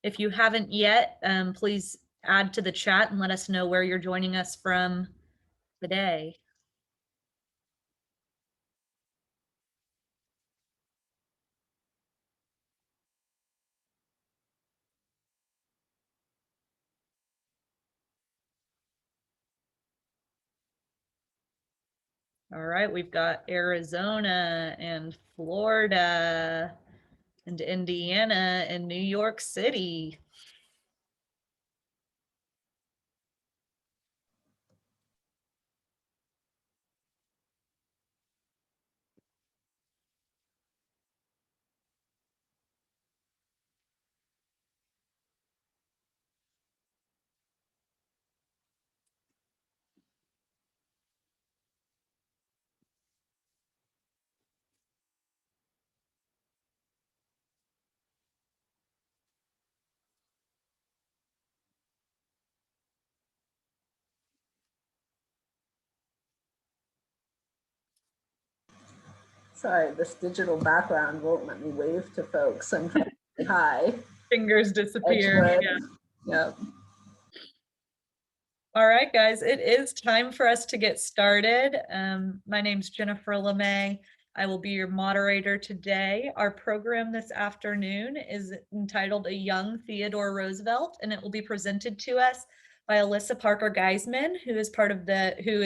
If you haven't yet, please add to the chat and let us know where you're joining us from today. All right, we've got Arizona and Florida and Indiana and New York City. Sorry, this digital background won't let me wave to folks. I'm trying to say hi. Fingers disappear. Yeah. All right, guys, it is time for us to get started. My name's Jennifer LeMay. I will be your moderator today. Our program this afternoon is entitled A Young Theodore Roosevelt, and it will be presented to us by Alyssa Parker Geisman, who is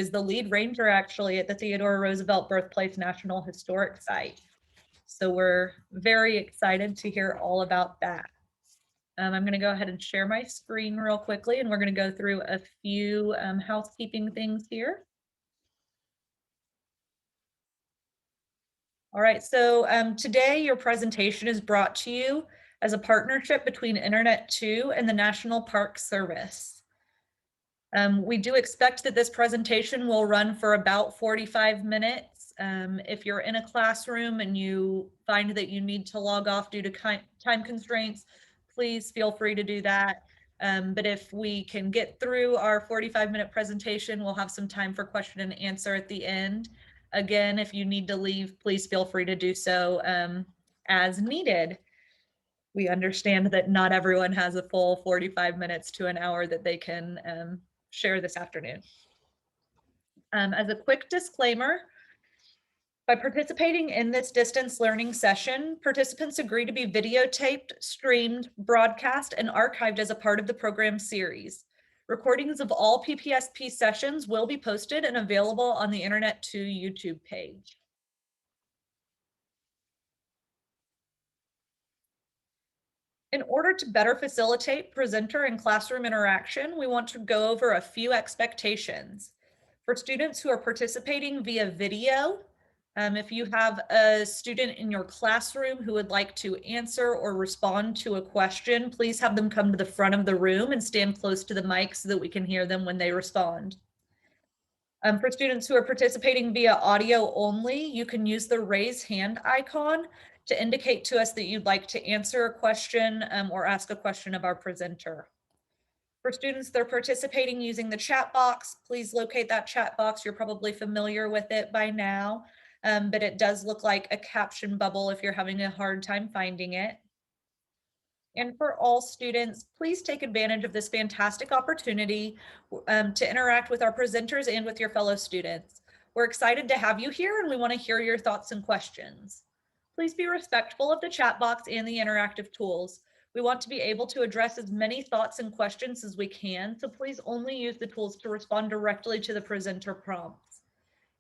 the lead ranger actually at the Theodore Roosevelt Birthplace National Historic Site. So we're very excited to hear all about that. I'm going to go ahead and share my screen real quickly, and we're going to go through a few housekeeping things here. All right, so today your presentation is brought to you as a partnership between Internet 2 and the National Park Service. We do expect that this presentation will run for about 45 minutes. If you're in a classroom and you find that you need to log off due to time constraints, please feel free to do that. But if we can get through our 45-minute presentation, we'll have some time for question and answer at the end. Again, if you need to leave, please feel free to do so as needed. We understand that not everyone has a full 45 minutes to an hour that they can share this afternoon. As a quick disclaimer, by participating in this distance learning session, participants agree to be videotaped, streamed, broadcast, and archived as a part of the program series. Recordings of all PPSP sessions will be posted and available on the Internet 2 YouTube page. In order to better facilitate presenter and classroom interaction, we want to go over a few expectations. For students who are participating via video, if you have a student in your classroom who would like to answer or respond to a question, please have them come to the front of the room and stand close to the mic so that we can hear them when they respond. For students who are participating via audio only, you can use the raise hand icon to indicate to us that you'd like to answer a question or ask a question of our presenter. For students that are participating using the chat box, please locate that chat box. You're probably familiar with it by now, but it does look like a caption bubble if you're having a hard time finding it. And for all students, please take advantage of this fantastic opportunity to interact with our presenters and with your fellow students. We're excited to have you here and we want to hear your thoughts and questions. Please be respectful of the chat box and the interactive tools. We want to be able to address as many thoughts and questions as we can, so please only use the tools to respond directly to the presenter prompts.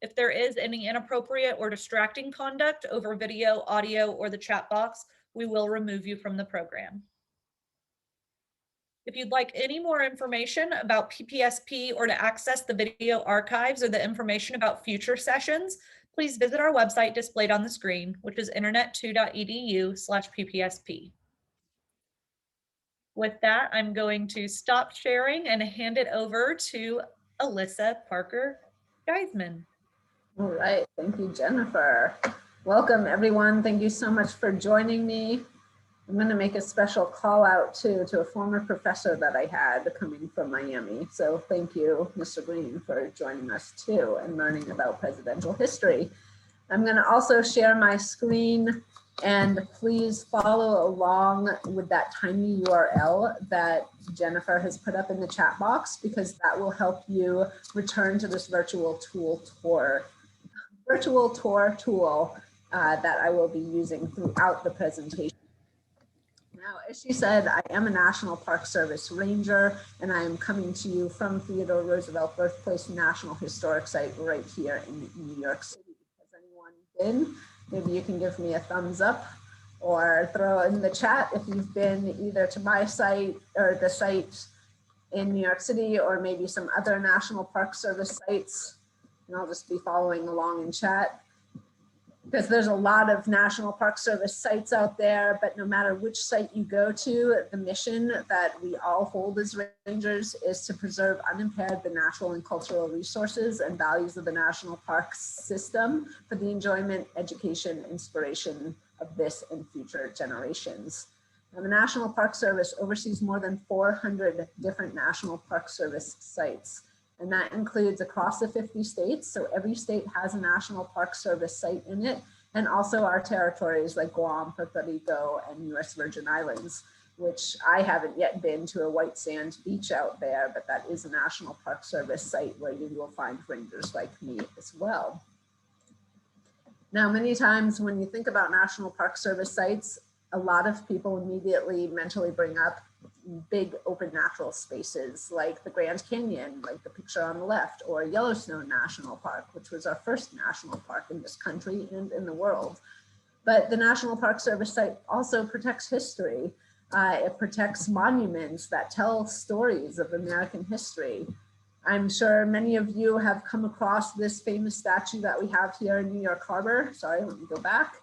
If there is any inappropriate or distracting conduct over video, audio, or the chat box, we will remove you from the program. If you'd like any more information about PPSP or to access the video archives or the information about future sessions, please visit our website displayed on the screen, which is internet2.edu/PPSP. With that, I'm going to stop sharing and hand it over to Alyssa Parker Geisman. All right, thank you, Jennifer. Welcome, everyone. Thank you so much for joining me. I'm going to make a special call out to a former professor that I had coming from Miami. So thank you, Mr. Green, for joining us too and learning about presidential history. I'm going to also share my screen And please follow along with that tiny URL that Jennifer has put up in the chat box, because that will help you return to this virtual tour tool that I will be using throughout the presentation. Now, as she said, I am a National Park Service Ranger, and I am coming to you from Theodore Roosevelt Birthplace National Historic Site right here in New York City. Has anyone been? Maybe you can give me a thumbs up or throw in the chat if you've been either to my site or the site in New York City, or maybe some other National Park Service sites. And I'll just be following along in chat, because there's a lot of National Park Service sites out there, but no matter which site you go to, the mission that we all hold as rangers is to preserve unimpaired the natural and cultural resources and values of the national park system for the enjoyment, education, inspiration of this and future generations. Now, the National Park Service oversees more than 400 different National Park Service sites. And that includes across the 50 states. So every state has a National Park Service site in it, and also our territories like Guam, Puerto Rico, and US Virgin Islands, which I haven't yet been to a white sand beach out there, but that is a National Park Service site where you will find rangers like me as well. Now, many times when you think about National Park Service sites, a lot of people immediately mentally bring up big open natural spaces like the Grand Canyon, like the picture on the left, or Yellowstone National Park, which was our first national park in this country and in the world. But the National Park Service site also protects history. It protects monuments that tell stories of American history. I'm sure many of you have come across this famous statue that we have here in New York Harbor. Sorry, let me go back.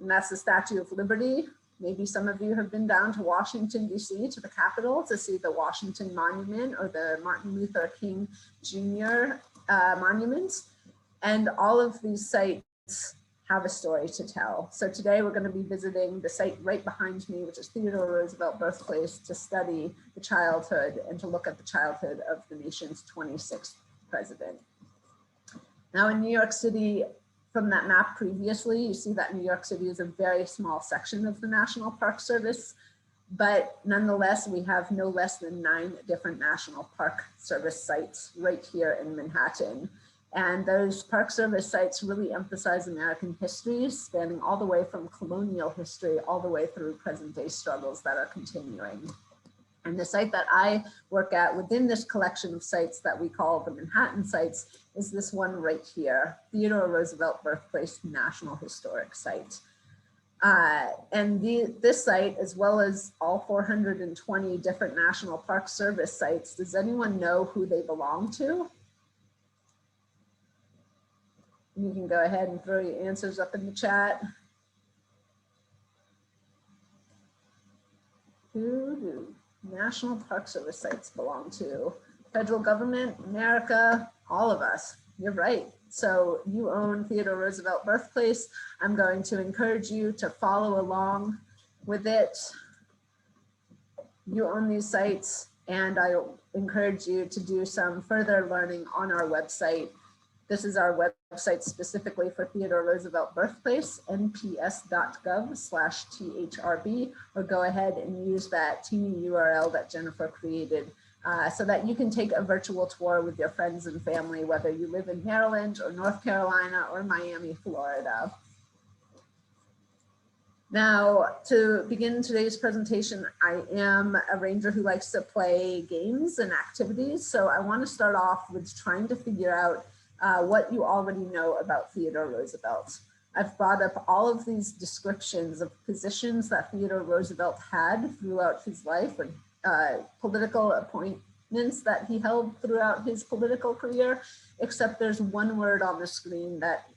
And that's the Statue of Liberty. Maybe some of you have been down to Washington, D.C., to the Capitol to see the Washington Monument or the Martin Luther King Jr. Monuments. And all of these sites have a story to tell. So today we're going to be visiting the site right behind me, which is Theodore Roosevelt Birthplace, to study the childhood and to look at the childhood of the nation's 26th president. Now in New York City, from that map previously, you see that New York City is a very small section of the National Park Service, but nonetheless, we have no less than 9 different National Park Service sites right here in Manhattan. And those Park Service sites really emphasize American history, spanning all the way from colonial history all the way through present day struggles that are continuing. And the site that I work at within this collection of sites that we call the Manhattan sites is this one right here, Theodore Roosevelt Birthplace National Historic Site. And this site, as well as all 420 different National Park Service sites, does anyone know who they belong to? You can go ahead and throw your answers up in the chat. Who do National Park Service sites belong to? Federal government, America, all of us. You're right. So you own Theodore Roosevelt Birthplace. I'm going to encourage you to follow along with it. You own these sites, and I encourage you to do some further learning on our website. This is our website specifically for Theodore Roosevelt Birthplace, nps.gov/THRB, or go ahead and use that teeny URL that Jennifer created so that you can take a virtual tour with your friends and family, whether you live in Maryland or North Carolina or Miami, Florida. Now, to begin today's presentation, I am a ranger who likes to play games and activities. So I want to start off with trying to figure out what you already know about Theodore Roosevelt. I've brought up all of these descriptions of positions that Theodore Roosevelt had throughout his life, and political appointments that he held throughout his political career, except there's one word on the screen that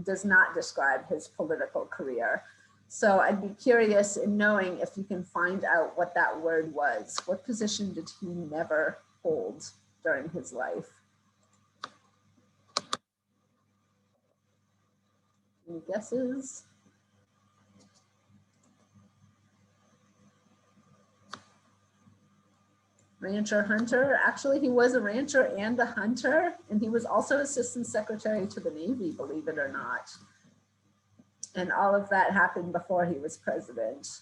does not describe his political career. So I'd be curious in knowing if you can find out what that word was. What position did he never hold during his life? Any guesses? Rancher, hunter. Actually, he was a rancher and a hunter, and he was also assistant secretary to the Navy, believe it or not. And all of that happened before he was president.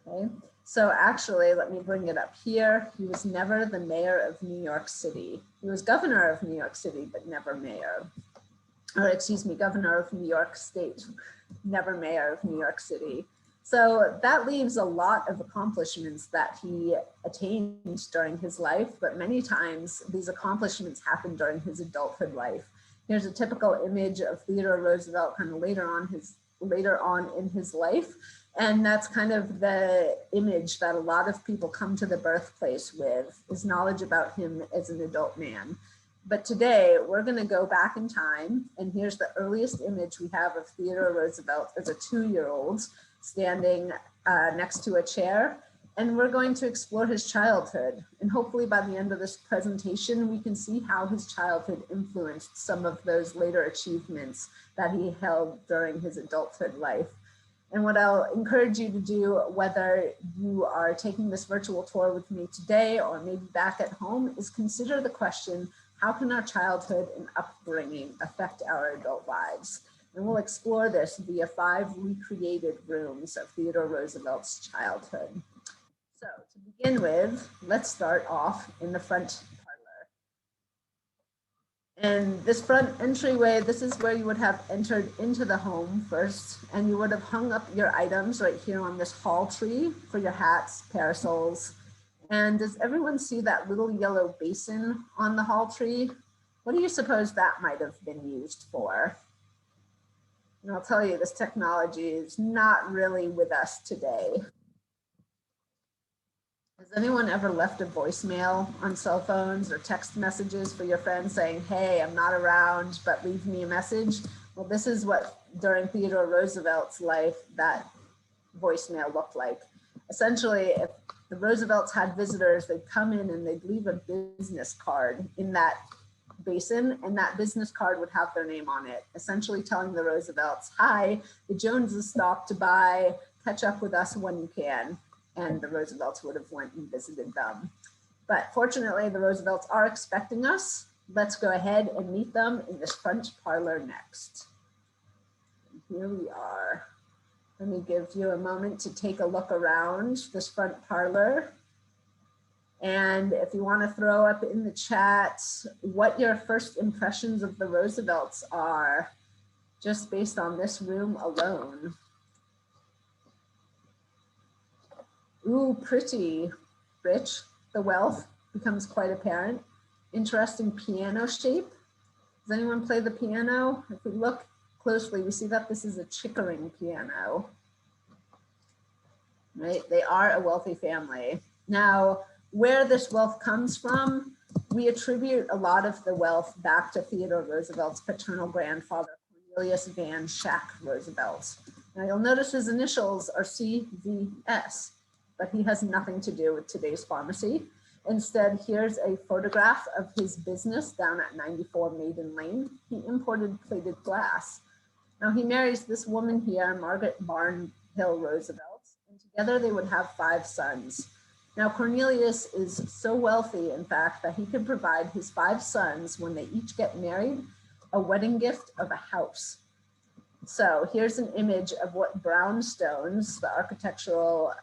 Okay, so actually, let me bring it up here. He was never the mayor of New York City. He was governor of New York City, but never mayor. Or excuse me, governor of New York State, never mayor of New York City. So that leaves a lot of accomplishments that he attained during his life, but many times these accomplishments happened during his adulthood life. Here's a typical image of Theodore Roosevelt kind of later on in his life. And that's kind of the image that a lot of people come to the birthplace with, is knowledge about him as an adult man. But today we're going to go back in time, and here's the earliest image we have of Theodore Roosevelt as a 2-year-old standing next to a chair. And we're going to explore his childhood. And hopefully by the end of this presentation, we can see how his childhood influenced some of those later achievements that he held during his adulthood life. And what I'll encourage you to do, whether you are taking this virtual tour with me today or maybe back at home, is consider the question, how can our childhood and upbringing affect our adult lives? And we'll explore this via 5 recreated rooms of Theodore Roosevelt's childhood. So to begin with, let's start off in the front parlor. And this front entryway, this is where you would have entered into the home first, and you would have hung up your items right here on this hall tree for your hats, parasols. And does everyone see that little yellow basin on the hall tree? What do you suppose that might have been used for? And I'll tell you, this technology is not really with us today. Has anyone ever left a voicemail on cell phones or text messages for your friends saying, hey, I'm not around, but leave me a message? Well, this is what during Theodore Roosevelt's life that voicemail looked like. Essentially, if the Roosevelts had visitors, they'd come in and they'd leave a business card in that basin, and that business card would have their name on it, essentially telling the Roosevelts, hi, the Joneses stopped by, catch up with us when you can. And the Roosevelts would have went and visited them. But fortunately, the Roosevelts are expecting us. Let's go ahead and meet them in this front parlor next. And here we are. Let me give you a moment to take a look around this front parlor. And if you want to throw up in the chat what your first impressions of the Roosevelts are, just based on this room alone. Ooh, pretty. Rich. The wealth becomes quite apparent. Interesting piano shape. Does anyone play the piano? If we look closely, we see that this is a Chickering piano. Right? They are a wealthy family. Now, where this wealth comes from, we attribute a lot of the wealth back to Theodore Roosevelt's paternal grandfather, Cornelius Van Schack Roosevelt. Now, you'll notice his initials are CVS. But he has nothing to do with today's pharmacy. Instead, here's a photograph of his business down at 94 Maiden Lane. He imported plated glass. Now he marries this woman here, Margaret Barnhill Roosevelt, and together they would have 5 sons. Now Cornelius is so wealthy, in fact, that he could provide his 5 sons, when they each get married, a wedding gift of a house. So here's an image of what Brownstones, the architectural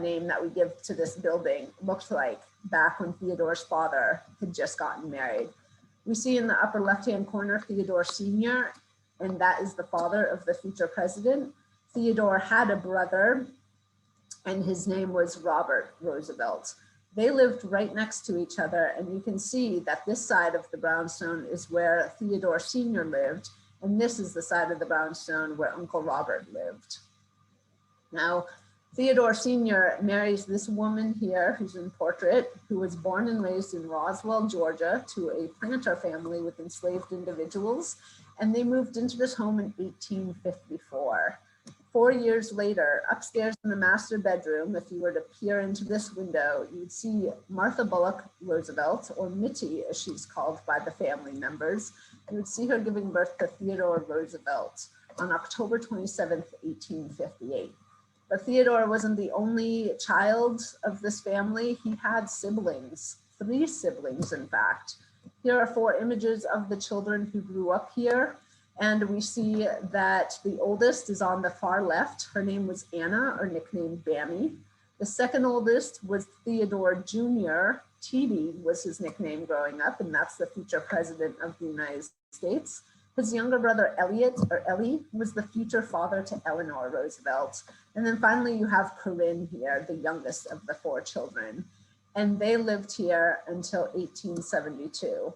name that we give to this building, looked like back when Theodore's father had just gotten married. We see in the upper left-hand corner Theodore Sr., and that is the father of the future president. Theodore had a brother, and his name was Robert Roosevelt. They lived right next to each other, and you can see that this side of the brownstone is where Theodore Sr. lived, and this is the side of the brownstone where Uncle Robert lived. Now, Theodore Sr. marries this woman here, who's in portrait, who was born and raised in Roswell, Georgia, to a planter family with enslaved individuals, and they moved into this home in 1854. 4 years later, upstairs in the master bedroom, if you were to peer into this window, you'd see Martha Bullock Roosevelt, or Mittie as she's called by the family members. You would see her giving birth to Theodore Roosevelt on October 27th, 1858. But Theodore wasn't the only child of this family. He had siblings, 3 siblings, in fact. Here are 4 images of the children who grew up here. And we see that the oldest is on the far left. Her name was Anna, or nicknamed Bammy. The second oldest was Theodore Jr. TD was his nickname growing up, and that's the future president of the United States. His younger brother Elliot, or Ellie, was the future father to Eleanor Roosevelt. And then finally you have Corinne here, the youngest of the 4 children. And they lived here until 1872.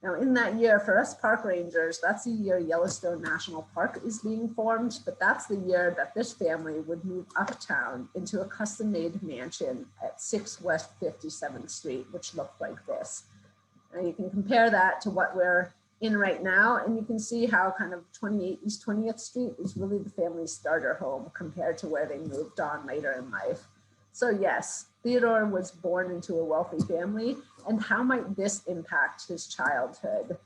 Now in that year, for us park rangers, that's the year Yellowstone National Park is being formed, but that's the year that this family would move uptown into a custom-made mansion at 6 West 57th Street, which looked like this. Now you can compare that to what we're in right now, and you can see how kind of 28 East 20th Street is really the family's starter home compared to where they moved on later in life. So yes, Theodore was born into a wealthy family, and how might this impact his childhood?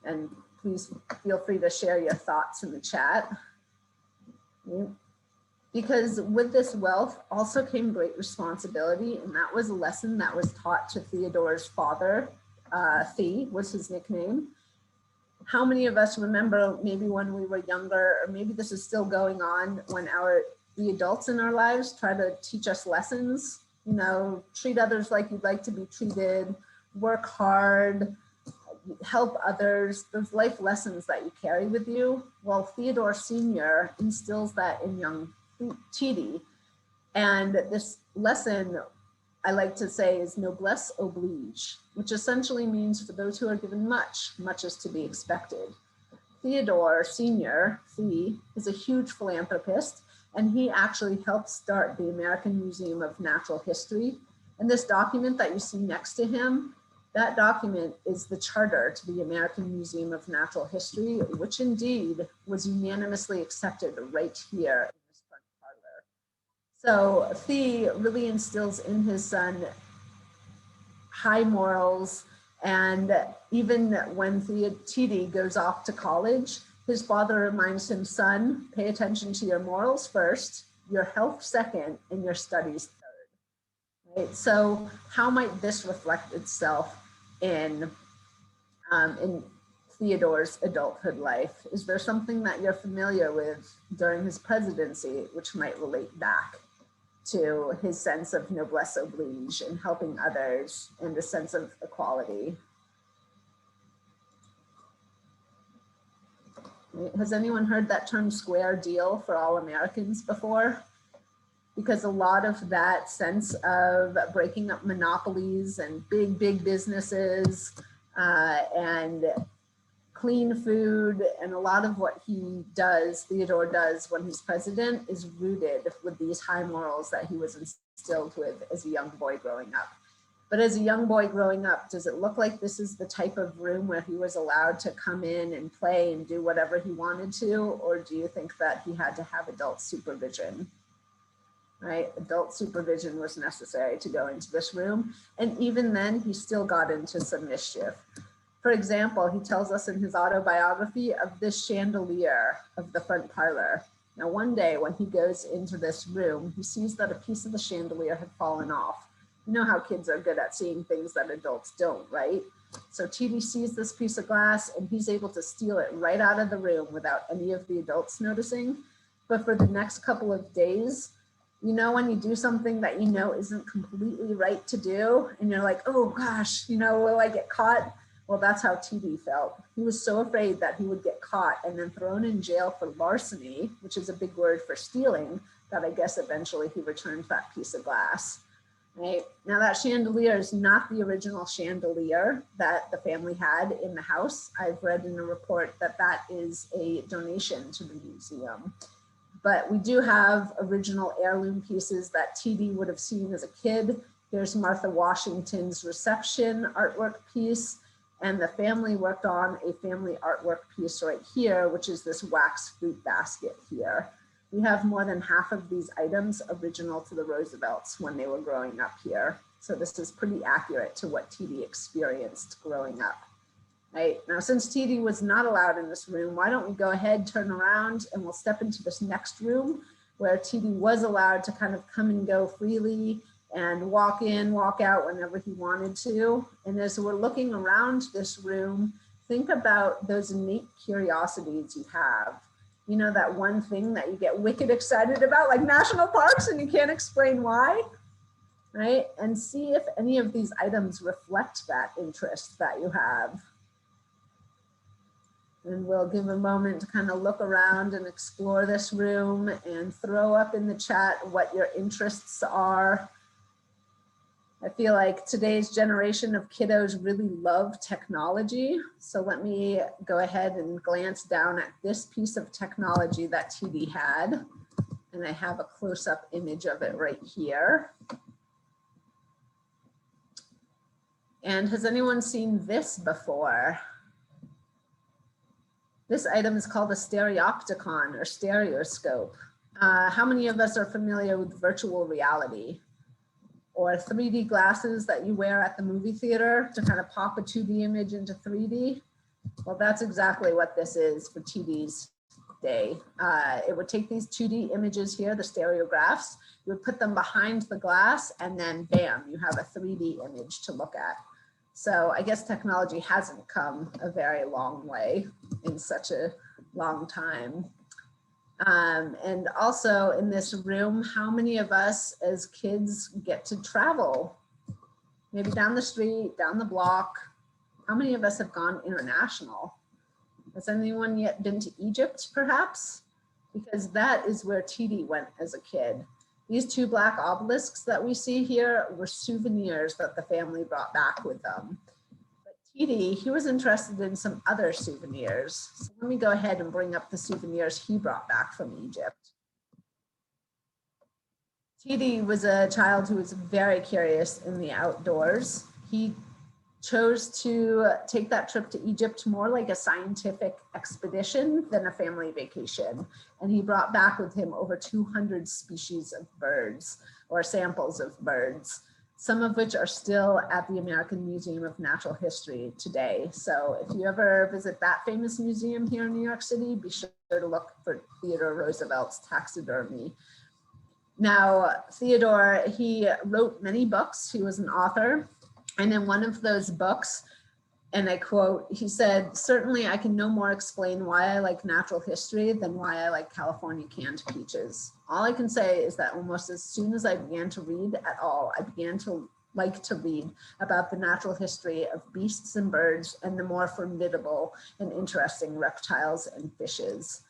And please feel free to share your thoughts in the chat. Because with this wealth also came great responsibility, and that was a lesson that was taught to Theodore's father. Thee was his nickname. How many of us remember maybe when we were younger, or maybe this is still going on, when the adults in our lives try to teach us lessons, you know, treat others like you'd like to be treated, work hard, help others, those life lessons that you carry with you. Well, Theodore Sr. instills that in young TD. And this lesson, I like to say, is noblesse oblige, which essentially means for those who are given much, much is to be expected. Theodore Sr., Thee, is a huge philanthropist, and he actually helped start the American Museum of Natural History. And this document that you see next to him, that document is the charter to the American Museum of Natural History, which indeed was unanimously accepted right here in this front parlor. So Thee really instills in his son high morals, and even when TD goes off to college, his father reminds him, son, pay attention to your morals first, your health second, and your studies third. Right? So how might this reflect itself in Theodore's adulthood life? Is there something that you're familiar with during his presidency which might relate back to his sense of noblesse oblige and helping others and a sense of equality? Has anyone heard that term square deal for all Americans before? Because a lot of that sense of breaking up monopolies and big businesses and clean food, and a lot of what he does, Theodore does when he's president, is rooted with these high morals that he was instilled with as a young boy growing up. But as a young boy growing up, does it look like this is the type of room where he was allowed to come in and play and do whatever he wanted to? Or do you think that he had to have adult supervision? Right? Adult supervision was necessary to go into this room. And even then, he still got into some mischief. For example, he tells us in his autobiography of this chandelier of the front parlor. Now, one day when he goes into this room, he sees that a piece of the chandelier had fallen off. You know how kids are good at seeing things that adults don't, right? So TD sees this piece of glass and he's able to steal it right out of the room without any of the adults noticing. But for the next couple of days, you know, when you do something that you know isn't completely right to do, and you're like, oh gosh, you know, will I get caught? Well, that's how TD felt. He was so afraid that he would get caught and then thrown in jail for larceny, which is a big word for stealing, that I guess eventually he returned that piece of glass. Right? Now that chandelier is not the original chandelier that the family had in the house. I've read in a report that that is a donation to the museum. But we do have original heirloom pieces that TD would have seen as a kid. Here's Martha Washington's reception artwork piece, and the family worked on a family artwork piece right here, which is this wax fruit basket here. We have more than half of these items original to the Roosevelts when they were growing up here. So this is pretty accurate to what TD experienced growing up. Right? Now, since TD was not allowed in this room, why don't we go ahead, turn around, and we'll step into this next room where TD was allowed to kind of come and go freely and walk in, walk out whenever he wanted to. And as we're looking around this room, think about those innate curiosities you have. You know, that one thing that you get wicked excited about, like national parks, and you can't explain why, right? And see if any of these items reflect that interest that you have. And we'll give a moment to kind of look around and explore this room and throw up in the chat what your interests are. I feel like today's generation of kiddos really love technology. So let me go ahead and glance down at this piece of technology that TD had. And I have a close-up image of it right here. And has anyone seen this before? This item is called a stereopticon or stereoscope. How many of us are familiar with virtual reality? Or 3D glasses that you wear at the movie theater to kind of pop a 2D image into 3D. Well, that's exactly what this is for TD's day. It would take these 2D images here, the stereographs, you would put them behind the glass, and then bam, you have a 3D image to look at. So I guess technology hasn't come a very long way in such a long time. And also in this room, how many of us as kids get to travel? Maybe down the street, down the block. How many of us have gone international? Has anyone yet been to Egypt, perhaps? Because that is where TD went as a kid. These two black obelisks that we see here were souvenirs that the family brought back with them. TD, he was interested in some other souvenirs. So let me go ahead and bring up the souvenirs he brought back from Egypt. TD was a child who was very curious in the outdoors. He chose to take that trip to Egypt more like a scientific expedition than a family vacation. And he brought back with him over 200 species of birds or samples of birds, some of which are still at the American Museum of Natural History today. So if you ever visit that famous museum here in New York City, be sure to look for Theodore Roosevelt's taxidermy. Now, Theodore, he wrote many books. He was an author. And in one of those books, and I quote, he said, "Certainly I can no more explain why I like natural history than why I like California canned peaches. All I can say is that almost as soon as I began to read at all, I began to like to read about the natural history of beasts and birds and the more formidable and interesting reptiles and fishes."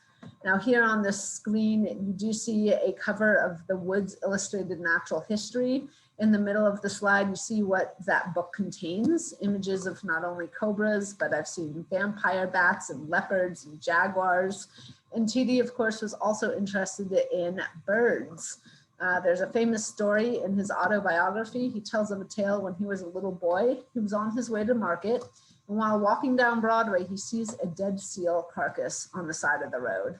Now here on this screen, you do see a cover of the Woods Illustrated Natural History. In the middle of the slide, you see what that book contains, images of not only cobras, but I've seen vampire bats and leopards and jaguars. And TD, of course, was also interested in birds. There's a famous story in his autobiography. He tells of a tale when he was a little boy. He was on his way to market, and while walking down Broadway, he sees a dead seal carcass on the side of the road.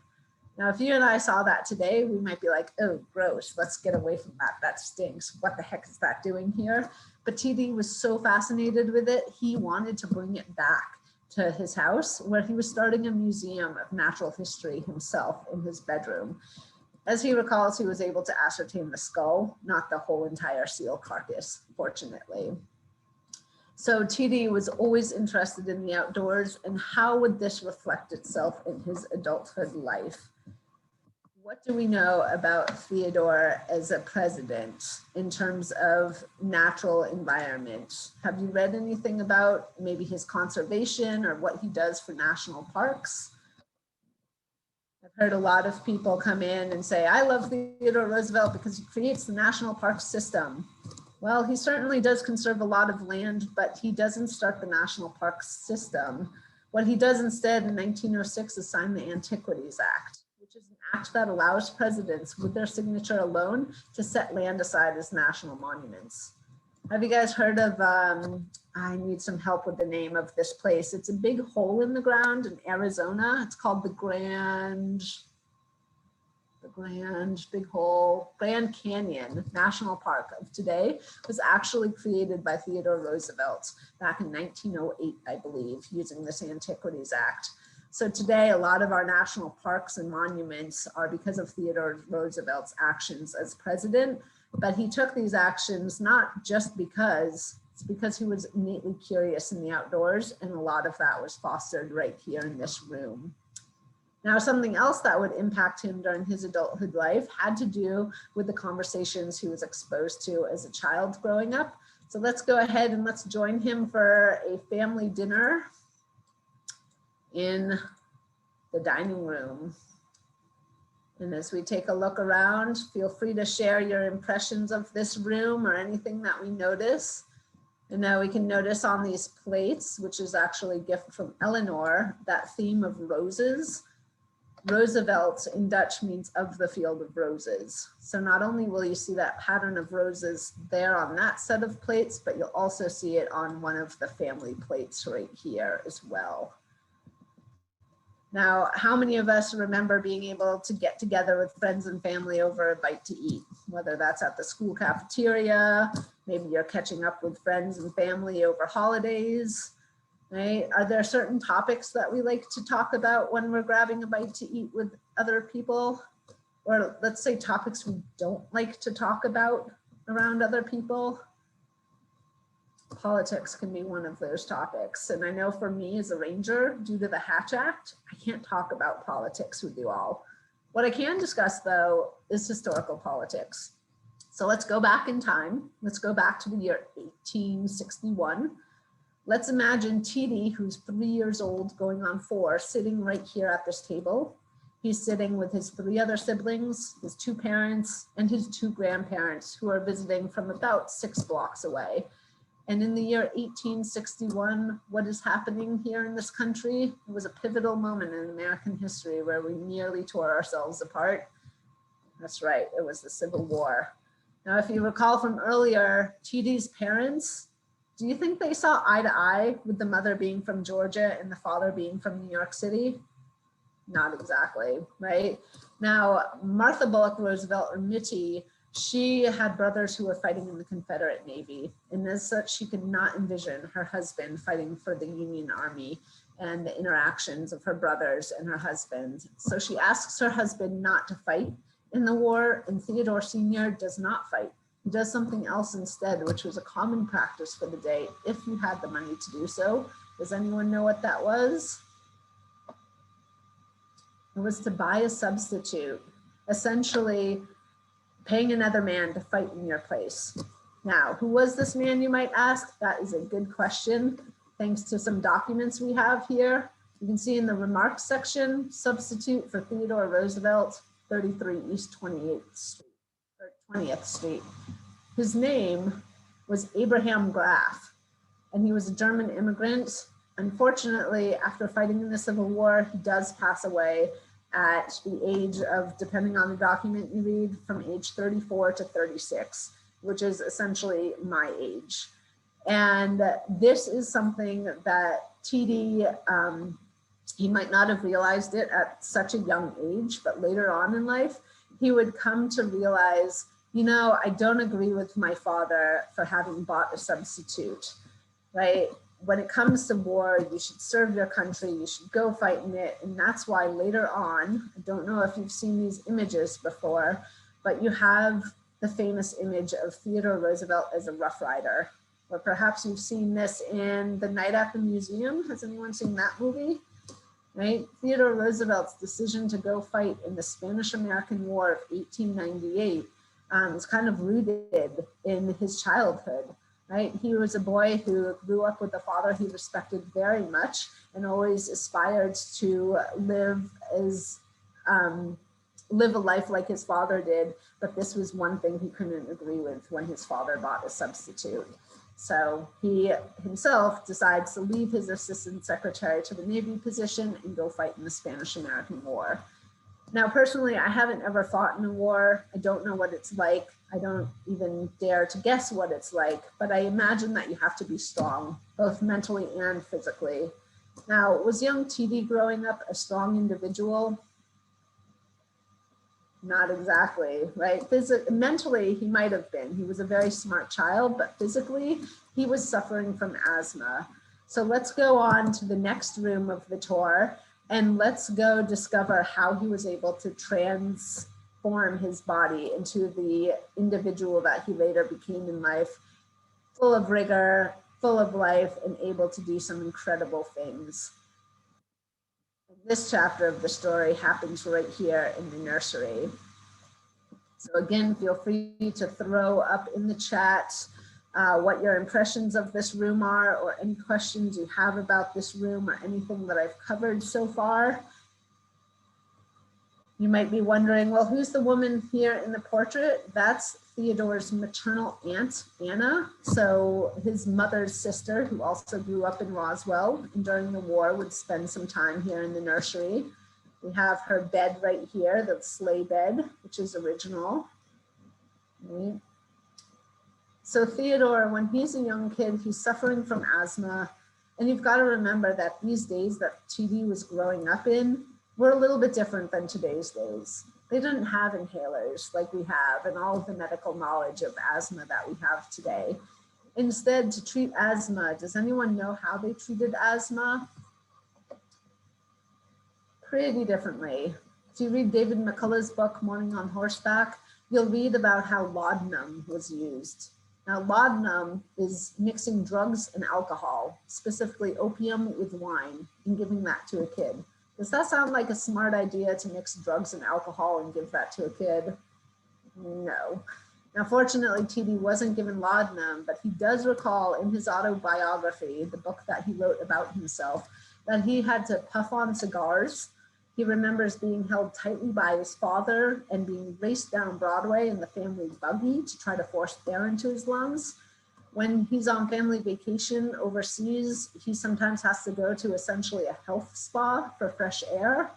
Now, if you and I saw that today, we might be like, oh, gross, let's get away from that. That stinks. What the heck is that doing here? But TD was so fascinated with it, he wanted to bring it back to his house, where he was starting a museum of natural history himself in his bedroom. As he recalls, he was able to ascertain the skull, not the whole entire seal carcass, fortunately. So TD was always interested in the outdoors, and how would this reflect itself in his adulthood life? What do we know about Theodore as a president in terms of natural environment? Have you read anything about maybe his conservation or what he does for national parks? I've heard a lot of people come in and say, I love Theodore Roosevelt because he creates the national park system. Well, he certainly does conserve a lot of land, but he doesn't start the national park system. What he does instead in 1906 is sign the Antiquities Act, which is an act that allows presidents with their signature alone to set land aside as national monuments. Have you guys heard of, I need some help with the name of this place. It's a big hole in the ground in Arizona. It's called the Grand Canyon National Park of today was actually created by Theodore Roosevelt back in 1908, I believe, using this Antiquities Act. So today, a lot of our national parks and monuments are because of Theodore Roosevelt's actions as president, but he took these actions not just because It's because he was innately curious in the outdoors, and a lot of that was fostered right here in this room. Now, something else that would impact him during his adulthood life had to do with the conversations he was exposed to as a child growing up. So let's go ahead and let's join him for a family dinner in the dining room. And as we take a look around, feel free to share your impressions of this room or anything that we notice. And now we can notice on these plates, which is actually a gift from Eleanor, that theme of roses. Roosevelt in Dutch means of the field of roses. So not only will you see that pattern of roses there on that set of plates, but you'll also see it on one of the family plates right here as well. Now, how many of us remember being able to get together with friends and family over a bite to eat, whether that's at the school cafeteria, maybe you're catching up with friends and family over holidays, right? Are there certain topics that we like to talk about when we're grabbing a bite to eat with other people? Or let's say topics we don't like to talk about around other people? Politics can be one of those topics. And I know for me as a ranger, due to the Hatch Act, I can't talk about politics with you all. What I can discuss though is historical politics. So let's go back in time. Let's go back to the year 1861. Let's imagine TD, who's 3 years old, going on 4, sitting right here at this table. He's sitting with his 3 other siblings, his 2 parents, and his 2 grandparents who are visiting from about 6 blocks away. And in the year 1861, what is happening here in this country? It was a pivotal moment in American history where we nearly tore ourselves apart. That's right, it was the Civil War. Now, if you recall from earlier, TD's parents, do you think they saw eye to eye with the mother being from Georgia and the father being from New York City? Not exactly, right? Now, Martha Bullock Roosevelt, or Mittie, she had brothers who were fighting in the Confederate Navy. And as such, she could not envision her husband fighting for the Union Army and the interactions of her brothers and her husband. So she asks her husband not to fight in the war, and Theodore Sr. does not fight. He does something else instead, which was a common practice for the day if you had the money to do so. Does anyone know what that was? It was to buy a substitute, essentially paying another man to fight in your place. Now, who was this man, you might ask? That is a good question. Thanks to some documents we have here. You can see in the remarks section, substitute for Theodore Roosevelt, 33 East 28th Street, or 20th Street. His name was Abraham Graf, and he was a German immigrant. Unfortunately, after fighting in the Civil War, he does pass away at the age of, depending on the document you read, from age 34 to 36, which is essentially my age. And this is something that TD, he might not have realized it at such a young age, but later on in life, he would come to realize, you know, I don't agree with my father for having bought a substitute, right? When it comes to war, you should serve your country, you should go fight in it. And that's why later on, I don't know if you've seen these images before, but you have the famous image of Theodore Roosevelt as a Rough Rider. Or perhaps you've seen this in The Night at the Museum. Has anyone seen that movie? Right? Theodore Roosevelt's decision to go fight in the Spanish-American War of 1898 is kind of rooted in his childhood. Right? He was a boy who grew up with a father he respected very much and always aspired to live a life like his father did. But this was one thing he couldn't agree with when his father bought a substitute. So he himself decides to leave his assistant secretary to the Navy position and go fight in the Spanish-American War. Now, personally, I haven't ever fought in a war. I don't know what it's like. I don't even dare to guess what it's like, but I imagine that you have to be strong, both mentally and physically. Now, was young TD growing up a strong individual? Not exactly, right? Mentally, he might have been. He was a very smart child, but physically, he was suffering from asthma. So let's go on to the next room of the tour, and let's go discover how he was able to transform his body into the individual that he later became in life. full of rigor, full of life, and able to do some incredible things. This chapter of the story happens right here in the nursery. So again, feel free to throw up in the chat what your impressions of this room are, or any questions you have about this room or anything that I've covered so far. You might be wondering, well, who's the woman here in the portrait? That's Theodore's maternal aunt, Anna. So his mother's sister, who also grew up in Roswell and during the war would spend some time here in the nursery. We have her bed right here, the sleigh bed, which is original. Right. So Theodore, when he's a young kid, he's suffering from asthma. And you've got to remember that these days that TD was growing up in were a little bit different than today's days. They didn't have inhalers like we have and all of the medical knowledge of asthma that we have today. Instead, to treat asthma, does anyone know how they treated asthma? Pretty differently. If you read David McCullough's book, Morning on Horseback, you'll read about how laudanum was used. Now, laudanum is mixing drugs and alcohol, specifically opium with wine, and giving that to a kid. Does that sound like a smart idea to mix drugs and alcohol and give that to a kid? No. Now, fortunately, TD wasn't given laudanum, but he does recall in his autobiography, the book that he wrote about himself, that he had to puff on cigars. He remembers being held tightly by his father and being raced down Broadway in the family buggy to try to force air into his lungs. When he's on family vacation overseas, he sometimes has to go to essentially a health spa for fresh air.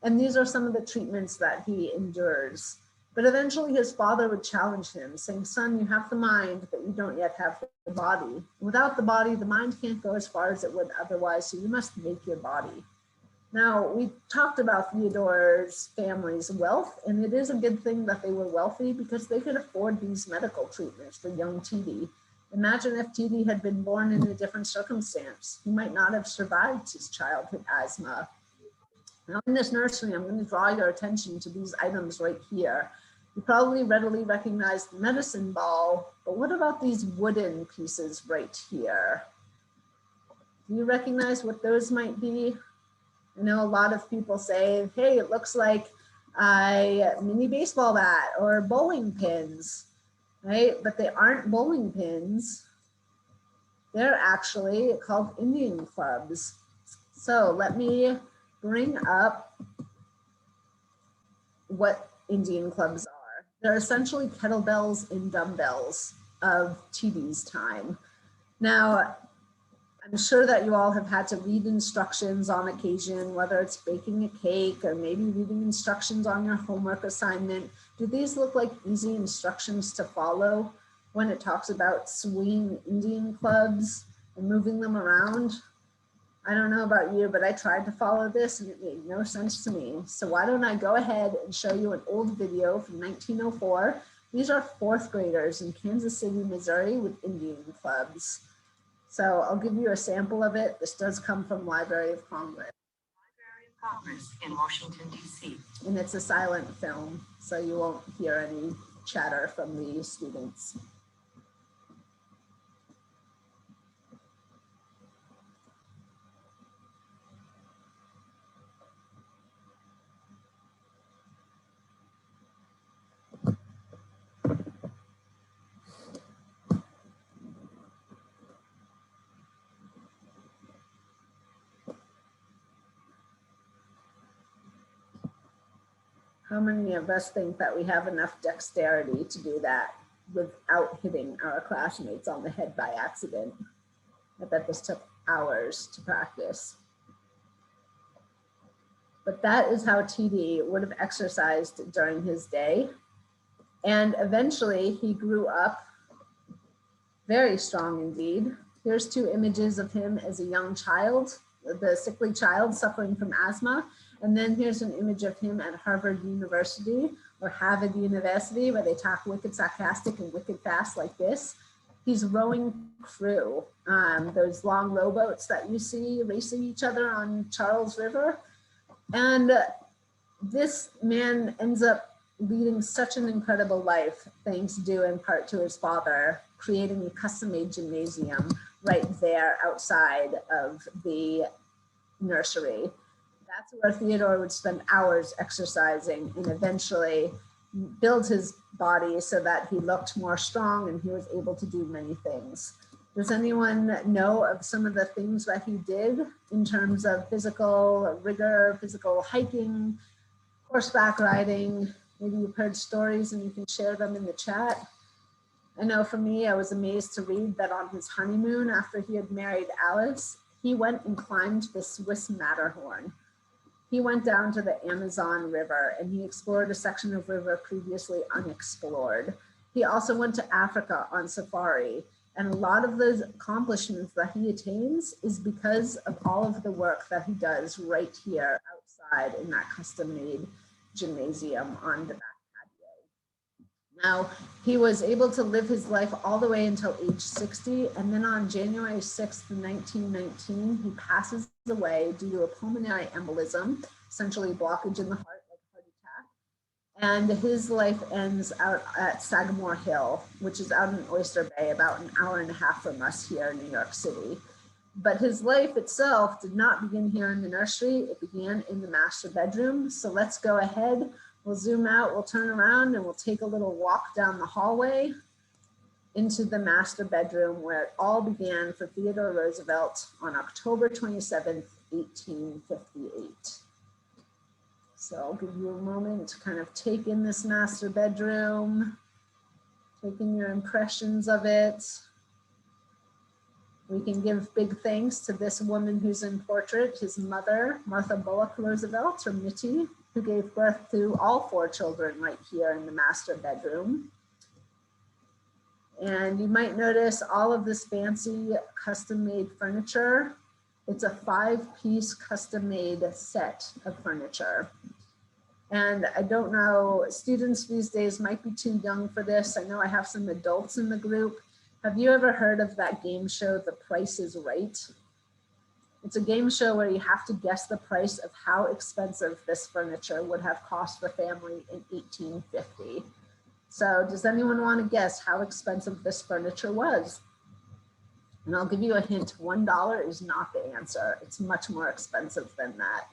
And these are some of the treatments that he endures. But eventually his father would challenge him, saying, son, you have the mind, but you don't yet have the body. Without the body, the mind can't go as far as it would otherwise, so you must make your body. Now, we talked about Theodore's family's wealth, and it is a good thing that they were wealthy because they could afford these medical treatments for young TD. Imagine if TD had been born in a different circumstance. He might not have survived his childhood asthma. Now, in this nursery, I'm going to draw your attention to these items right here. You probably readily recognize the medicine ball, but what about these wooden pieces right here? Do you recognize what those might be? I know a lot of people say, hey, it looks like a mini baseball bat or bowling pins, right? But they aren't bowling pins. They're actually called Indian clubs. So let me bring up what Indian clubs are. They're essentially kettlebells and dumbbells of TD's time. Now, I'm sure that you all have had to read instructions on occasion, whether it's baking a cake or maybe reading instructions on your homework assignment. Do these look like easy instructions to follow when it talks about swinging Indian clubs and moving them around? I don't know about you, but I tried to follow this and it made no sense to me. So why don't I go ahead and show you an old video from 1904. These are fourth graders in Kansas City, Missouri with Indian clubs. So I'll give you a sample of it. This does come from Library of Congress. Library of Congress in Washington, D.C. And it's a silent film, so you won't hear any chatter from the students. How many of us think that we have enough dexterity to do that without hitting our classmates on the head by accident? I bet this took hours to practice. But that is how TD would have exercised during his day. And eventually he grew up very strong indeed. Here's two images of him as a young child, the sickly child suffering from asthma. And then here's an image of him at Harvard University or Harvard University, where they talk wicked sarcastic and wicked fast like this. He's rowing crew, those long rowboats that you see racing each other on Charles River. And this man ends up leading such an incredible life, thanks due in part to his father. creating a custom-made gymnasium right there outside of the nursery. That's where Theodore would spend hours exercising and eventually build his body so that he looked more strong and he was able to do many things. Does anyone know of some of the things that he did in terms of physical rigor, physical hiking, horseback riding? Maybe you've heard stories and you can share them in the chat. I know for me, I was amazed to read that on his honeymoon after he had married Alice, he went and climbed the Swiss Matterhorn. He went down to the Amazon River and he explored a section of river previously unexplored. He also went to Africa on safari. And a lot of those accomplishments that he attains is because of all of the work that he does right here outside in that custom-made gymnasium on the back patio. Now, he was able to live his life all the way until age 60. And then on January 6th, 1919, he passes away due to a pulmonary embolism, essentially blockage in the heart, like a heart attack. And his life ends out at Sagamore Hill, which is out in Oyster Bay, about an hour and a half from us here in New York City. But his life itself did not begin here in the nursery. It began in the master bedroom. So let's go ahead. We'll zoom out, we'll turn around, and we'll take a little walk down the hallway into the master bedroom where it all began for Theodore Roosevelt on October 27th, 1858. So I'll give you a moment to kind of take in this master bedroom, take in your impressions of it. We can give big thanks to this woman who's in portrait, his mother, Martha Bullock Roosevelt, or Mittie, who gave birth to all 4 children right here in the master bedroom. And you might notice all of this fancy custom-made furniture. It's a 5-piece custom-made set of furniture. And I don't know, students these days might be too young for this. I know I have some adults in the group. Have you ever heard of that game show, The Price is Right? It's a game show where you have to guess the price of how expensive this furniture would have cost the family in 1850. So does anyone want to guess how expensive this furniture was? And I'll give you a hint, $1 is not the answer. It's much more expensive than that.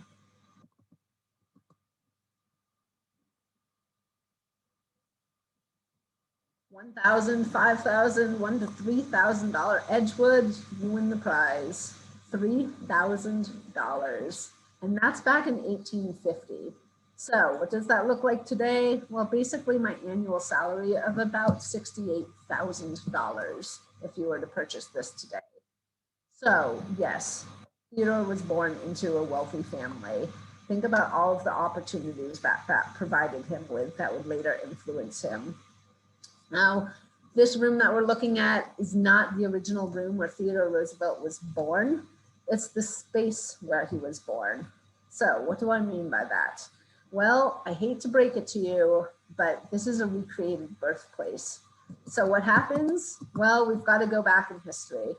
$1,000, $5,000, $1,000 to $3,000. Edgewood, you win the prize. $3,000. And that's back in 1850. So what does that look like today? Well, basically my annual salary of about $68,000 if you were to purchase this today. So yes, Theodore was born into a wealthy family. Think about all of the opportunities that provided him with that would later influence him. Now, this room that we're looking at is not the original room where Theodore Roosevelt was born. It's the space where he was born. So what do I mean by that? Well, I hate to break it to you, but this is a recreated birthplace. So what happens? Well, we've got to go back in history.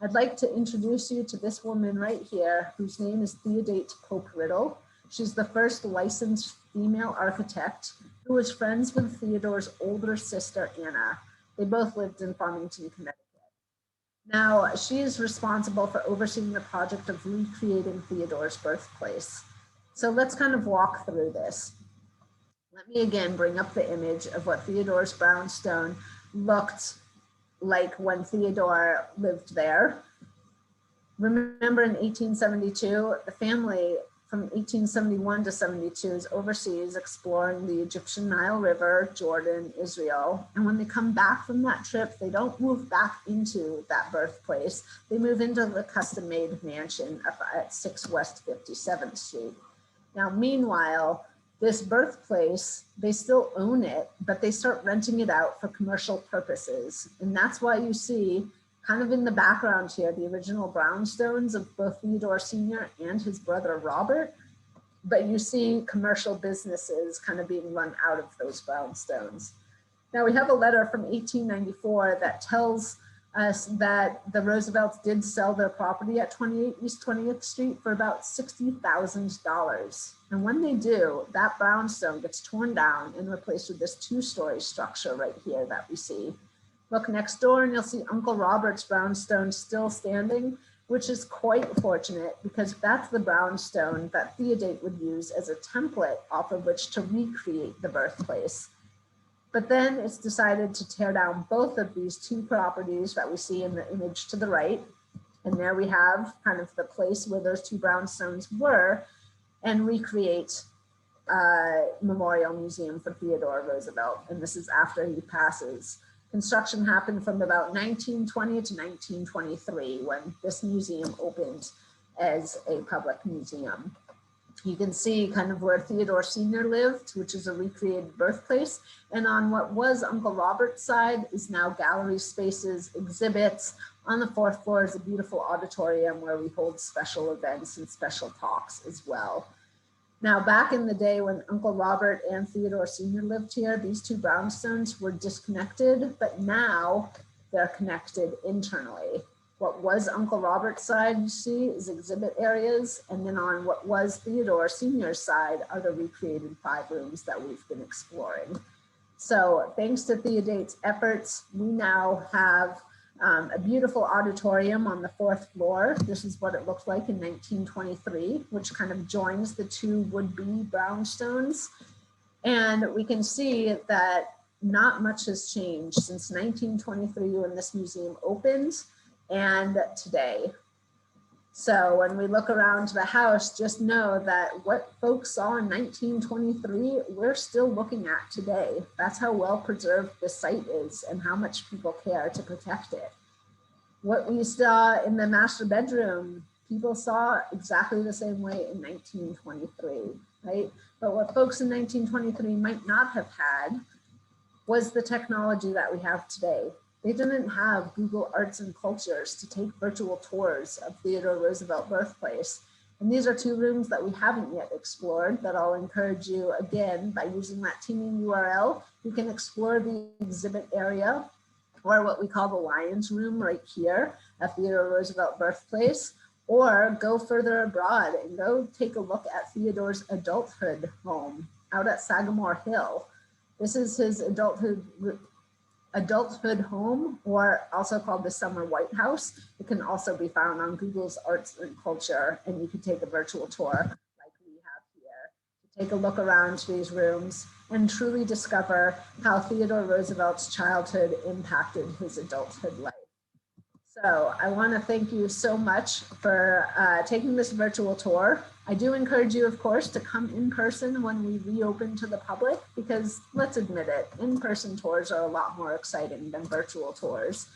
I'd like to introduce you to this woman right here, whose name is Theodate Pope Riddle. She's the first licensed female architect who was friends with Theodore's older sister, Anna. They both lived in Farmington, Connecticut. Now, she is responsible for overseeing the project of recreating Theodore's birthplace. So let's kind of walk through this. Let me again bring up the image of what Theodore's brownstone looked like when Theodore lived there. Remember in 1872, the family from 1871 to 72 is overseas exploring the Egyptian Nile River, Jordan, Israel. And when they come back from that trip, they don't move back into that birthplace. They move into the custom-made mansion up at 6 West 57th Street. Now, meanwhile, this birthplace, they still own it, but they start renting it out for commercial purposes. And that's why you see kind of in the background here, the original brownstones of both Theodore Sr. and his brother Robert, but you see commercial businesses kind of being run out of those brownstones. Now we have a letter from 1894 that tells us that the Roosevelts did sell their property at 28 East 20th Street for about $60,000. And when they do, that brownstone gets torn down and replaced with this 2-story structure right here that we see. Look next door and you'll see Uncle Robert's brownstone still standing, which is quite fortunate because that's the brownstone that Theodore would use as a template off of which to recreate the birthplace. But then it's decided to tear down both of these two properties that we see in the image to the right. And there we have kind of the place where those two brownstones were, and recreate a memorial museum for Theodore Roosevelt. And this is after he passes. Construction happened from about 1920 to 1923 when this museum opened as a public museum. You can see kind of where Theodore Sr. lived, which is a recreated birthplace. And on what was Uncle Robert's side is now gallery spaces, exhibits. On the 4th floor is a beautiful auditorium where we hold special events and special talks as well. Now, back in the day when Uncle Robert and Theodore Sr. lived here, these two brownstones were disconnected, but now they're connected internally. What was Uncle Robert's side, you see, is exhibit areas. And then on what was Theodore Sr.'s side are the recreated 5 rooms that we've been exploring. So thanks to Theodore's efforts, we now have a beautiful auditorium on the 4th floor. This is what it looked like in 1923, which kind of joins the two would-be brownstones. And we can see that not much has changed since 1923 when this museum opened and today. So when we look around the house, just know that what folks saw in 1923, we're still looking at today. That's how well preserved the site is and how much people care to protect it. What we saw in the master bedroom, people saw exactly the same way in 1923, right? But what folks in 1923 might not have had was the technology that we have today. They didn't have Google Arts and Cultures to take virtual tours of Theodore Roosevelt Birthplace. And these are 2 rooms that we haven't yet explored that I'll encourage you again by using that teaming URL. You can explore the exhibit area or what we call the Lions Room right here at Theodore Roosevelt Birthplace, or go further abroad and go take a look at Theodore's adulthood home out at Sagamore Hill. This is his adulthood home, or also called the Summer White House. It can also be found on Google's Arts and Culture, and you can take a virtual tour like we have here to take a look around these rooms and truly discover how Theodore Roosevelt's childhood impacted his adulthood life. So I want to thank you so much for taking this virtual tour. I do encourage you, of course, to come in person when we reopen to the public, because let's admit it, in-person tours are a lot more exciting than virtual tours.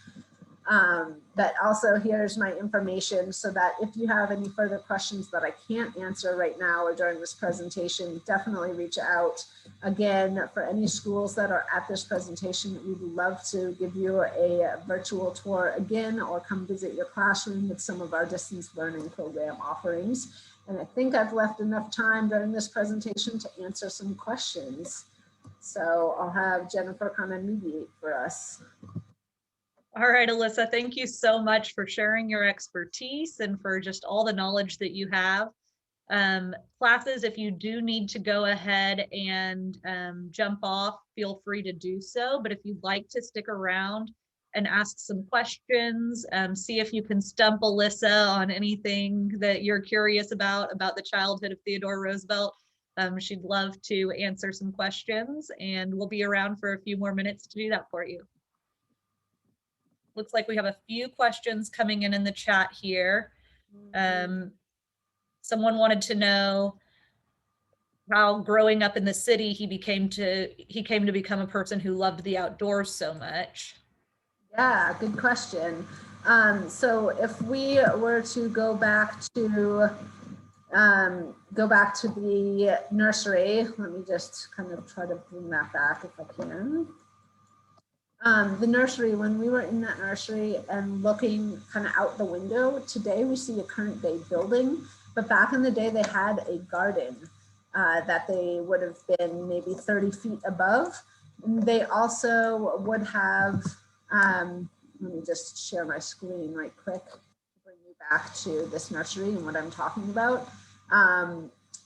But also here's my information so that if you have any further questions that I can't answer right now or during this presentation, definitely reach out. Again, for any schools that are at this presentation, we'd love to give you a virtual tour again, or come visit your classroom with some of our distance learning program offerings. And I think I've left enough time during this presentation to answer some questions. So I'll have Jennifer come and mediate for us. All right, Alyssa, thank you so much for sharing your expertise and for just all the knowledge that you have. Classes, if you do need to go ahead and jump off, feel free to do so. But if you'd like to stick around and ask some questions, see if you can stump Alyssa on anything that you're curious about the childhood of Theodore Roosevelt, she'd love to answer some questions, and we'll be around for a few more minutes to do that for you. Looks like we have a few questions coming in the chat here. Someone wanted to know how growing up in the city, he came to become a person who loved the outdoors so much. Yeah, good question. So if we were to go back to the nursery, let me just kind of try to bring that back if I can. The nursery, when we were in that nursery and looking kind of out the window, today we see a current day building, but back in the day they had a garden that they would have been maybe 30 feet above. And they also would have, let me just share my screen right quick to bring you back to this nursery and what I'm talking about.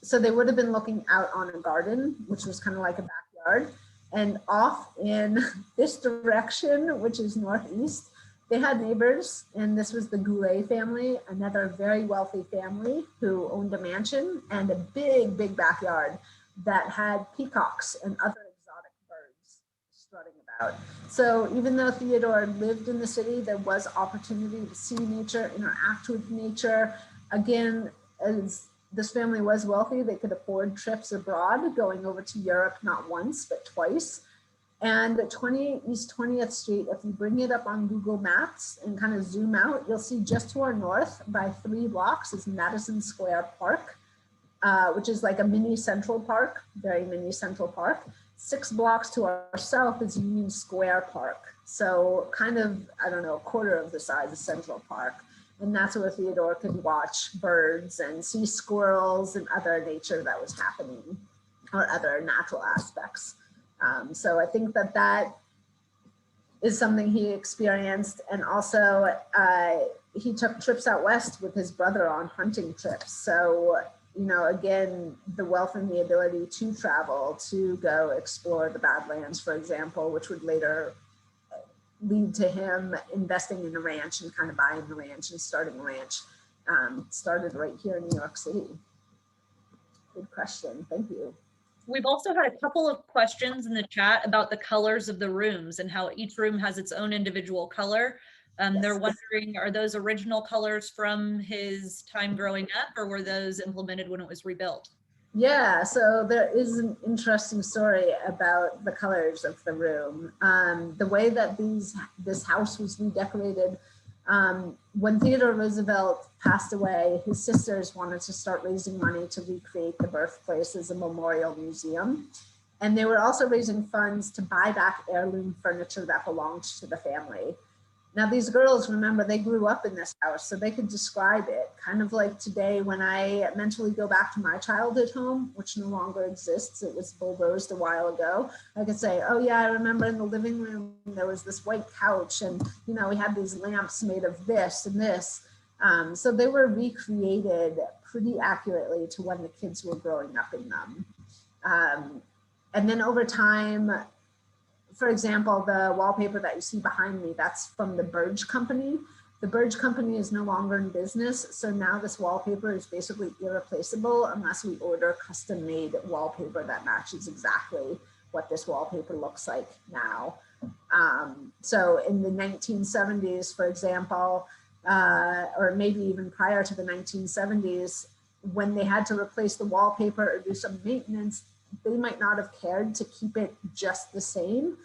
So they would have been looking out on a garden, which was kind of like a backyard. And off in this direction, which is northeast, they had neighbors, and this was the Goulet family, another very wealthy family who owned a mansion and a big, big backyard that had peacocks and other exotic birds strutting about. So even though Theodore lived in the city, there was opportunity to see nature, interact with nature. Again, as this family was wealthy, they could afford trips abroad, going over to Europe not once, but twice. And 20 East 20th Street, if you bring it up on Google Maps and kind of zoom out, you'll see just to our north by 3 blocks is Madison Square Park, which is like a mini Central Park, very mini Central Park. 6 blocks to our south is Union Square Park. So kind of, I don't know, a quarter of the size of Central Park. And that's where Theodore could watch birds and see squirrels and other nature that was happening, or other natural aspects. So I think that that is something he experienced. And also he took trips out west with his brother on hunting trips. So, you know, again, the wealth and the ability to travel, to go explore the Badlands, for example, which would later lead to him investing in a ranch and kind of buying a ranch and starting a ranch, started right here in New York City. Good question, thank you. We've also had a couple of questions in the chat about the colors of the rooms and how each room has its own individual color. Yes. They're wondering, are those original colors from his time growing up, or were those implemented when it was rebuilt? Yeah, so there is an interesting story about the colors of the room. The way that this house was redecorated, when Theodore Roosevelt passed away, his sisters wanted to start raising money to recreate the birthplace as a memorial museum. And they were also raising funds to buy back heirloom furniture that belonged to the family. Now these girls, remember, they grew up in this house, so they could describe it, kind of like today when I mentally go back to my childhood home, which no longer exists. It was bulldozed a while ago. I could say, oh yeah, I remember in the living room, there was this white couch and, you know, we had these lamps made of this and this. So they were recreated pretty accurately to when the kids were growing up in them. And then over time, for example, the wallpaper that you see behind me, that's from the Burge Company. The Burge Company is no longer in business, so now this wallpaper is basically irreplaceable unless we order custom-made wallpaper that matches exactly what this wallpaper looks like now. So in the 1970s, for example, or maybe even prior to the 1970s, when they had to replace the wallpaper or do some maintenance, they might not have cared to keep it just the same.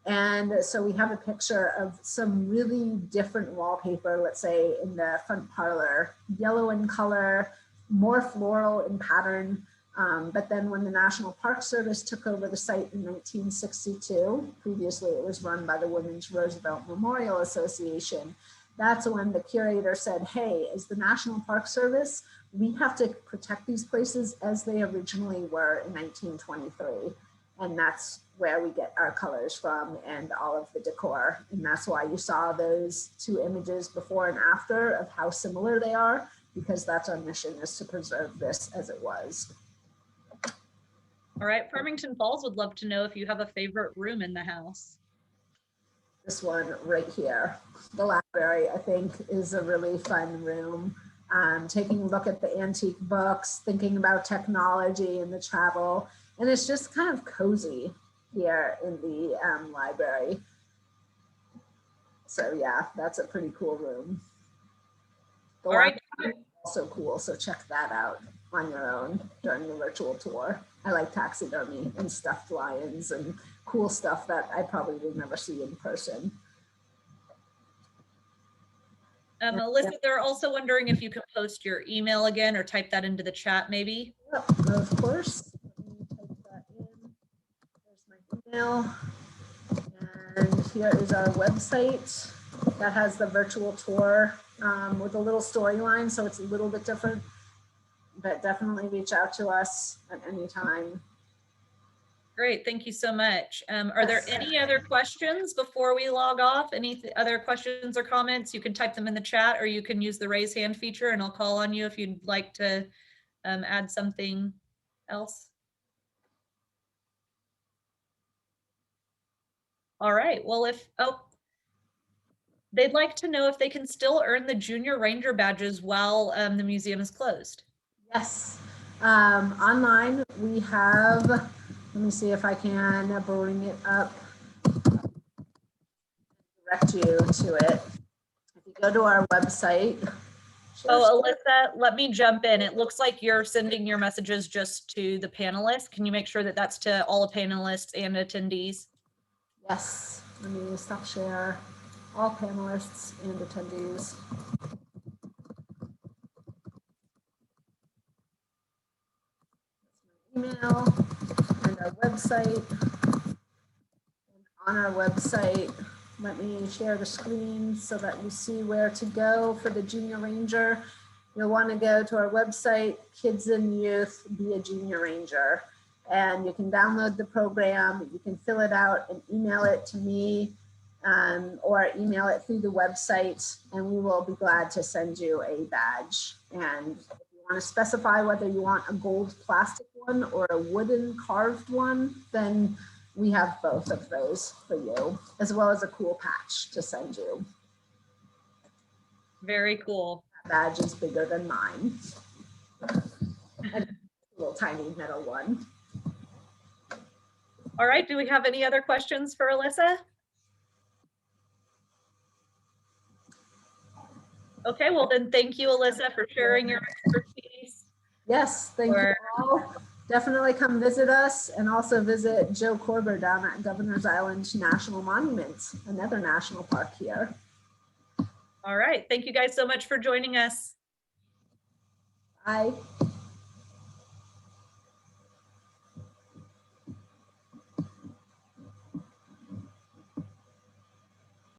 And so we have a picture of some really different wallpaper, let's say in the front parlor, yellow in color, more floral in pattern. But then when the National Park Service took over the site in 1962, previously it was run by the Women's Roosevelt Memorial Association, that's when the curator said, hey, as the National Park Service, we have to protect these places as they originally were in 1923. And that's where we get our colors from and all of the decor. And that's why you saw those 2 images before and after of how similar they are, because that's our mission, is to preserve this as it was. All right, Farmington Falls would love to know if you have a favorite room in the house. This one right here, the library, I think is a really fun room. Taking a look at the antique books, thinking about technology and the travel. And it's just kind of cozy here in the library. So yeah, that's a pretty cool room. The All right. library is also cool, so check that out on your own during the virtual tour. I like taxidermy and stuffed lions and cool stuff that I probably will never see in person. Alyssa, they're also wondering if you could post your email again or type that into the chat maybe. Yep, of course. Let me type that in. There's my email. And here is our website that has the virtual tour with a little storyline, so it's a little bit different, but definitely reach out to us at any time. Great, thank you so much. Are there any other questions before we log off? Any other questions or comments? You can type them in the chat, or you can use the raise hand feature and I'll call on you if you'd like to add something else. All right, well, they'd like to know if they can still earn the Junior Ranger badges while the museum is closed. Yes. Online, we have, let me see if I can bring it up, direct you to it. If you go to our website. Oh, Alyssa, let me jump in. It looks like you're sending your messages just to the panelists. Can you make sure that that's to all panelists and attendees? Yes, let me stop share. All panelists and attendees. Email and our website. And on our website, let me share the screen so that you see where to go for the Junior Ranger. You'll want to go to our website, Kids and Youth, Be a Junior Ranger. And you can download the program, you can fill it out and email it to me, or email it through the website, and we will be glad to send you a badge. And if you want to specify whether you want a gold plastic one or a wooden carved one, then we have both of those for you, as well as a cool patch to send you. Very cool. That badge is bigger than mine. A little tiny metal one. All right, do we have any other questions for Alyssa? Okay, well then thank you, Alyssa, for sharing your expertise. Yes, thank you all. Definitely come visit us, and also visit Joe Corber down at Governor's Island National Monument, another national park here. All right, thank you guys so much for joining us. Bye.